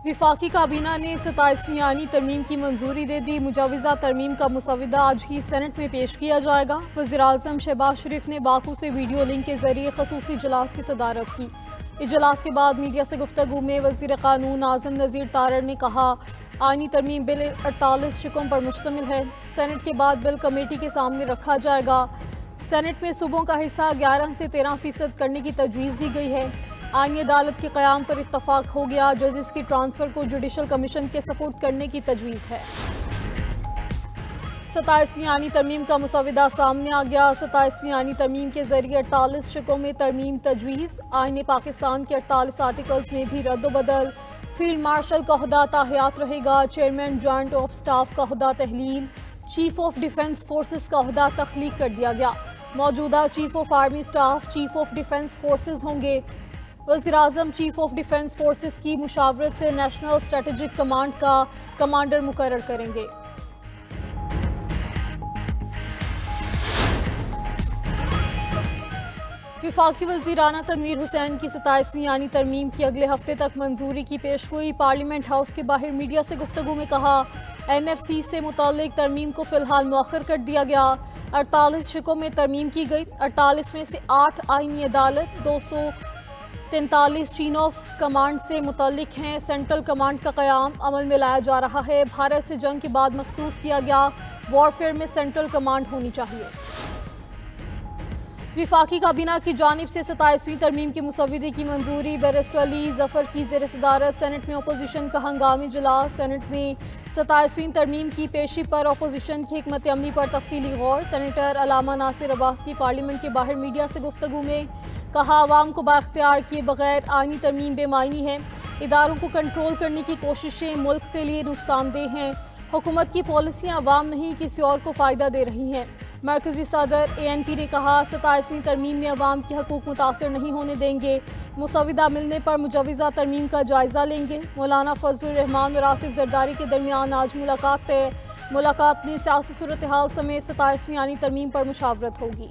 विफाकी काबीना ने 27वीं आईनी तरमीम की मंजूरी दे दी। मुजवज़ा तरमीम का मुसवदा आज ही सेनेट में पेश किया जाएगा। वज़ीर-ए-आज़म शहबाज शरीफ ने बाकू से वीडियो लिंक के जरिए खसूसी इजलास की सदारत की। इजलास के बाद मीडिया से गुफ्तगू में वज़ीर कानून आज़म नज़ीर तारड़ ने कहा, आईनी तरमीम बिल 48 शिकों पर मुश्तमिल है। सेनेट के बाद बिल कमेटी के सामने रखा जाएगा। सेनेट में सूबों का हिस्सा 11 से 13% करने की तजवीज़ दी गई है। आईनी अदालत के क़याम पर इत्तफाक हो गया। जजेस की ट्रांसफ़र को जुडिशल कमीशन के सपोर्ट करने की तजवीज़ है। 27वीं आईनी तरमीम का मुसवदा सामने आ गया। 27वीं आईनी तरमीम के जरिए 48 शिकों में तरमीम तजवीज़। आईन पाकिस्तान के 48 आर्टिकल्स में भी रद्द-ओ-बदल। फील्ड मार्शल का ओहदा ताहयात रहेगा। चेयरमैन जॉइंट ऑफ स्टाफ का ओहदा तहलील। चीफ ऑफ डिफेंस फोर्सेस का ओहदा तख्लीक कर दिया गया। मौजूदा chief of army staff chief of defence forces होंगे। वज़ीर-ए-आज़म चीफ ऑफ डिफेंस फोर्सेस की मुशावरत से नेशनल स्ट्रेटेजिक कमांड का कमांडर मुकर्रर करेंगे। विफाकी वज़ीर राना तनवीर हुसैन की 27वीं आईनी तरमीम की अगले हफ्ते तक मंजूरी की पेशगोई। पार्लियामेंट हाउस के बाहर मीडिया से गुफ्तगू में कहा, NFC से मुताल्लिक तरमीम को फ़िलहाल मौखर कर दिया गया। 48 शिकों में तरमीम की गई। 48 में से 8 आईनी अदालत, 243 चीन ऑफ कमांड से मुतल्लिक हैं। सेंट्रल कमांड का क़याम अमल में लाया जा रहा है। भारत से जंग के बाद मखसूस किया गया वॉरफेयर में सेंट्रल कमांड होनी चाहिए। विफाकी काबीना की जानिब से 27वीं तरमीम के मुसवदे की मंजूरी। बैरिस्टर अली ज़फ़र की ज़ेर सदारत सेनेट में अपोजिशन का हंगामी इजलास। सेनेट में 27वीं तरमीम की पेशी पर अपोजिशन की हिकमत अमली पर तफसीली गौर। सेनेटर अलामा नासिर अब्बास की पार्लियामेंट के बाहर मीडिया से गुफ्तगू में कहा, आवाम को बाख्तियार किए बगैर आईनी तरमीम बेमायनी है। इदारों को कंट्रोल करने की कोशिशें मुल्क के लिए नुकसानदेह हैं। हुकूमत की पॉलिसियाँ अवाम नहीं किसी और को फ़ायदा दे रही हैं। मरकज़ी सदर ANP ने कहा, 27वीं तरमीम में अवाम के हकूक़ मुतासर नहीं होने देंगे। मुसवदा मिलने पर मुजवज़ा तरमीम का जायज़ा लेंगे। मौलाना फजलुर रहमान और आसिफ जरदारी के दरमियान आज मुलाकात तय। मुलाकात में सियासी सूरत हाल समेत 27वीं आईनी तरमीम पर मुशावरत होगी।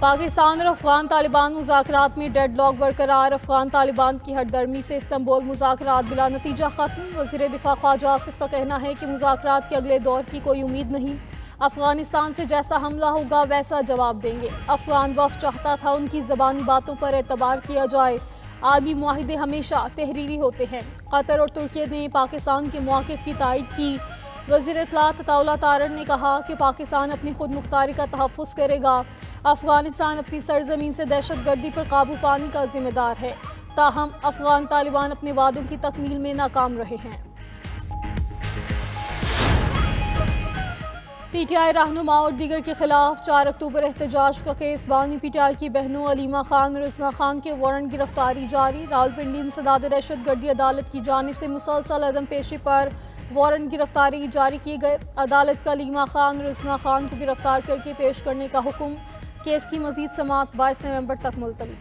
पाकिस्तान और अफगान तालिबान मुज़ाकरात में डेडलॉक बरकरार। अफगान तालिबान की हरदर्मी से इस्तांबुल मुज़ाकरात बिला नतीजा ख़त्म। वज़ीर दिफ़ा ख्वाजा आसिफ का कहना है कि मुज़ाकरात के अगले दौर की कोई उम्मीद नहीं। अफगानिस्तान से जैसा हमला होगा वैसा जवाब देंगे। अफगान वफ़द चाहता था उनकी ज़बानी बातों पर एतबार किया जाए। आलमी मुआहिदे हमेशा तहरीरी होते हैं। कतर और तुर्की ने पाकिस्तान के मौक़िफ़ की तायद की। वज़ीर इत्तलात अताउल्लाह तारड़ ने कहा कि पाकिस्तान अपनी खुद मुख्तारी का तहफ़्फ़ुज़ करेगा। अफ़गानिस्तान अपनी सरज़मीन से दहशतगर्दी पर काबू पाने का ज़िम्मेदार है। ताहम अफ़गान तालिबान अपने वादों की तकमील में नाकाम रहे हैं। PTI रहनुमा और दीगर के खिलाफ 4 अक्टूबर एहतजाज का केस। बानी PTI की बहनों अलीमा खान और उस्मा खान के वारंट गिरफ्तारी जारी। रावलपिंडी इंसदाद दहशतगर्दी अदालत की जानिब से मुसलसल अदम पेशी पर वारंट गिरफ्तारी जारी किए गए। अदालत का अलीमा खान और उस्मा खान को गिरफ्तार करके पेश करने का हुक्म। केस की मजीद समाअत 22 नवंबर तक मुलतवी।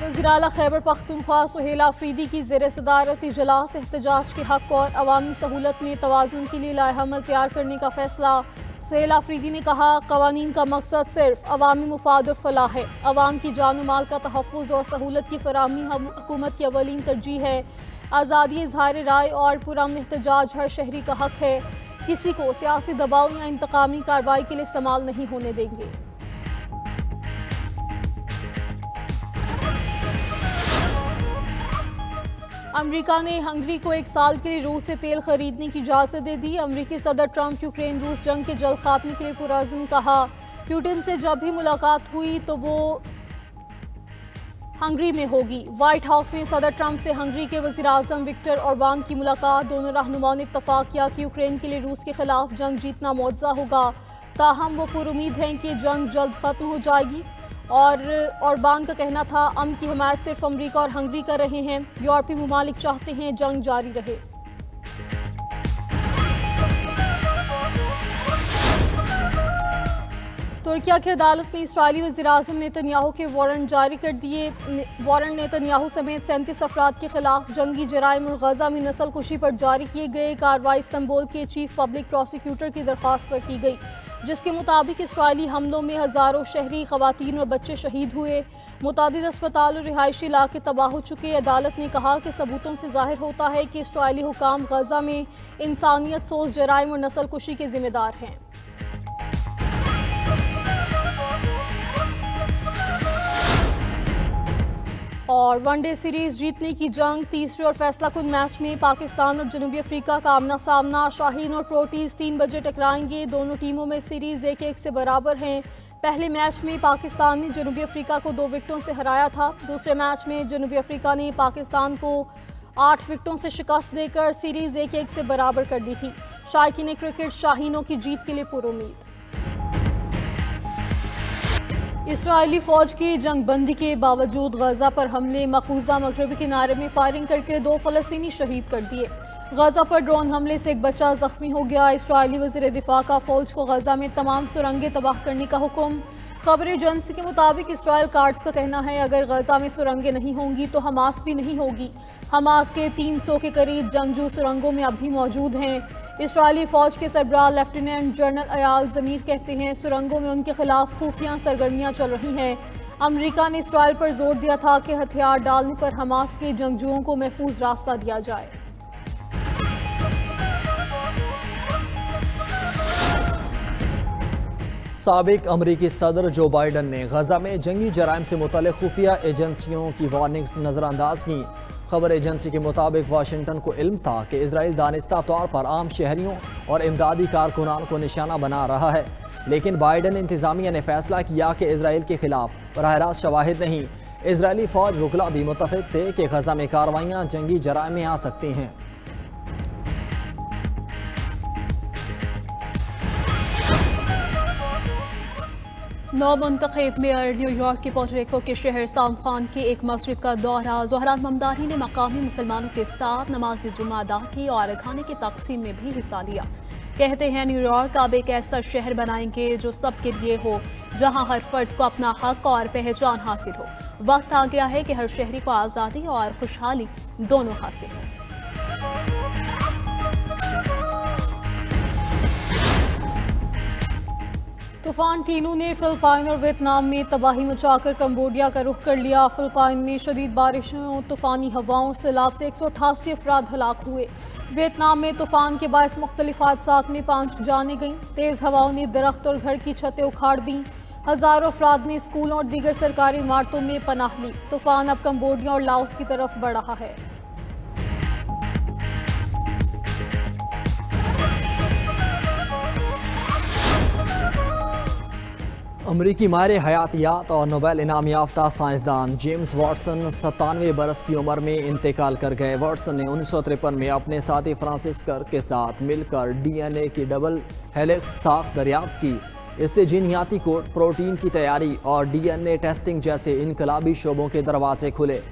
वज़ीर आला खैबर पख्तूनख्वा सुहेला अफरीदी की ज़ेर सदारत इजलास। एहतजाज के हक़ और अवामी सहूलत में तवाज़ुन के लिए लाएहमल तैयार करने का फैसला। सुहेला अफरीदी ने कहा, क़वानीन का मकसद सिर्फ अवामी मुफाद और फलाह है। अवाम की जान और माल का तहफ़्फ़ुज़ और सहूलत की फराहमी हुकूमत की अवलीन तरजीह है। आज़ादी इज़हार राय और पुरअमन एहतजाज हर शहरी का हक़ है। किसी को सियासी दबाव या इंतकामी कार्रवाई के लिए इस्तेमाल नहीं होने देंगे। अमेरिका ने हंगरी को 1 साल के लिए रूस से तेल खरीदने की इजाज़त दे दी। अमेरिकी सदर ट्रंप यूक्रेन रूस जंग के जल्द खात्मे के लिए पुरअज़्म कहा। पुतिन से जब भी मुलाकात हुई तो वो हंगरी में होगी। व्हाइट हाउस में सदर ट्रंप से हंगरी के वज़ीर-ए-आज़म विक्टर ओरबान की मुलाकात। दोनों रहनुमाओं ने इत्तफ़ाक़ किया कि यूक्रेन के लिए रूस के खिलाफ जंग जीतना मुअज्ज़ा होगा। ताहम वो पुरुमीद हैं कि जंग जल्द ख़त्म हो जाएगी। और ओरबान का कहना था, अमन की हिमायत सिर्फ अमेरिका और हंगरी कर रहे हैं। यूरोपीय ममालिक चाहते हैं जंग जारी रहे। तुर्किया की अदालत ने इसराइली वज़ीर-ए-आज़म नेतन्याहू के वारंट जारी कर दिए। वारंट नेतन्याहू समेत 37 अफराद के खिलाफ जंगी जराइम और गजा में नस्ल कुशी पर जारी किए गए। कार्रवाई इस्तांबुल के चीफ पब्लिक प्रोसिक्यूटर की दरख्वास्त पर की गई, जिसके मुताबिक इसराइली हमलों में हज़ारों शहरी, खवातीन और बच्चे शहीद हुए। मुतादिद अस्पताल और रिहायशी इलाके तबाह हो चुके। अदालत ने कहा कि सबूतों से जाहिर होता है कि इसराइली हुकाम गजा में इंसानियत सोज जराइम और नस्ल कुशी के जिम्मेदार हैं। और वनडे सीरीज जीतने की जंग, तीसरे और फैसलाकुन मैच में पाकिस्तान और जनूबी अफ्रीका का आमना सामना। शाहीन और प्रोटीज 3 बजे टकराएंगे। दोनों टीमों में सीरीज 1-1 से बराबर हैं। पहले मैच में पाकिस्तान ने जनूबी अफ्रीका को 2 विकेटों से हराया था। दूसरे मैच में जनूबी अफ्रीका ने पाकिस्तान को 8 विकेटों से शिकस्त देकर सीरीज 1-1 से बराबर कर दी थी। शायकीन क्रिकेट शाहीनों की जीत के लिए पुरुम्मीद। इसराइली फौज की जंगबंदी के बावजूद गजा पर हमले, मकबूजा मगरबी किनारे में फायरिंग करके 2 फ़लस्तीनी शहीद कर दिए। गजा पर ड्रोन हमले से एक बच्चा जख्मी हो गया। इसराइली वज़ीर दिफा का फौज को गजा में तमाम सुरंगें तबाह करने का हुक्म। खबर एजेंसी के मुताबिक इसराइल कार्ड्स का कहना है अगर गजा में सुरंगें नहीं होंगी तो हमास भी नहीं होगी। हमास के 300 के करीब जंगजू सुरंगों में अभी मौजूद हैं। इसराइली फौज के सरबराह लेफ्टिनेंट जनरल अयाल ज़मीर कहते हैं सुरंगों में उनके खिलाफ खुफिया सरगर्मियां चल रही हैं। अमेरिका ने इसराइल पर जोर दिया था कि हथियार डालने पर हमास के जंगजुओं को महफूज रास्ता दिया जाए। साबिक अमरीकी सदर जो बाइडन ने गजा में जंगी जराइम से मुतल्लिक़ खुफिया एजेंसियों की वार्निंग्स नज़रअंदाज की। खबर एजेंसी के मुताबिक वाशिंगटन को इल्म था कि इजराइल दानिस्ता तौर पर आम शहरियों और इमदादी कारकुनान को निशाना बना रहा है, लेकिन बाइडन इंतजामिया ने फैसला किया कि इजराइल के खिलाफ बराह रास्त शवाहिद नहीं। इजरायली फौज वकला भी मुतफिक थे कि गजा में कार्रवाइयाँ जंगी जराइम में आ सकती हैं। नौ मुंतखब मेयर न्यूयॉर्क के पोर्टरिको के शहर साउथ खान की एक मस्जिद का दौरा। ज़ोहरान ममदानी ने मकामी मुसलमानों के साथ नमाज जुमा अदा की और खाने की तकसीम में भी हिस्सा लिया। कहते हैं न्यूयॉर्क अब एक ऐसा शहर बनाएंगे जो सबके लिए हो, जहां हर फर्द को अपना हक और पहचान हासिल हो। वक्त आ गया है कि हर शहरी को आज़ादी और खुशहाली दोनों हासिल हो। तूफान टीनू ने फिलिपाइन और वियतनाम में तबाही मचाकर कंबोडिया का रुख कर लिया। फिलिपाइन में शदीद बारिशों और तूफानी हवाओं से सैलाब से 188 अफराद हलाक हुए। वियतनाम में तूफान के बायस मुख्तलिफ हादसात में 5 जानें गईं। तेज़ हवाओं ने दरख्त और घर की छतें उखाड़ दी। हज़ारों अफराद ने स्कूलों और दीगर सरकारी इमारतों में पनाह ली। तूफान अब कंबोडिया और लाओस की तरफ बढ़ रहा है। अमरीकी माहिर हयातियात और नोबेल इनाम याफ्ता साइंसदान जेम्स वाटसन 97 बरस की उम्र में इंतकाल कर गए। वाटसन ने 1953 में अपने साथी फ्रांसिस कर्क के साथ मिलकर DNA की डबल हेलिक्स साख्त दरियाफ्त की। इससे जीनियाती कोड, प्रोटीन की तैयारी और DNA टेस्टिंग जैसे इनकलाबी शोबों के दरवाजे खुले।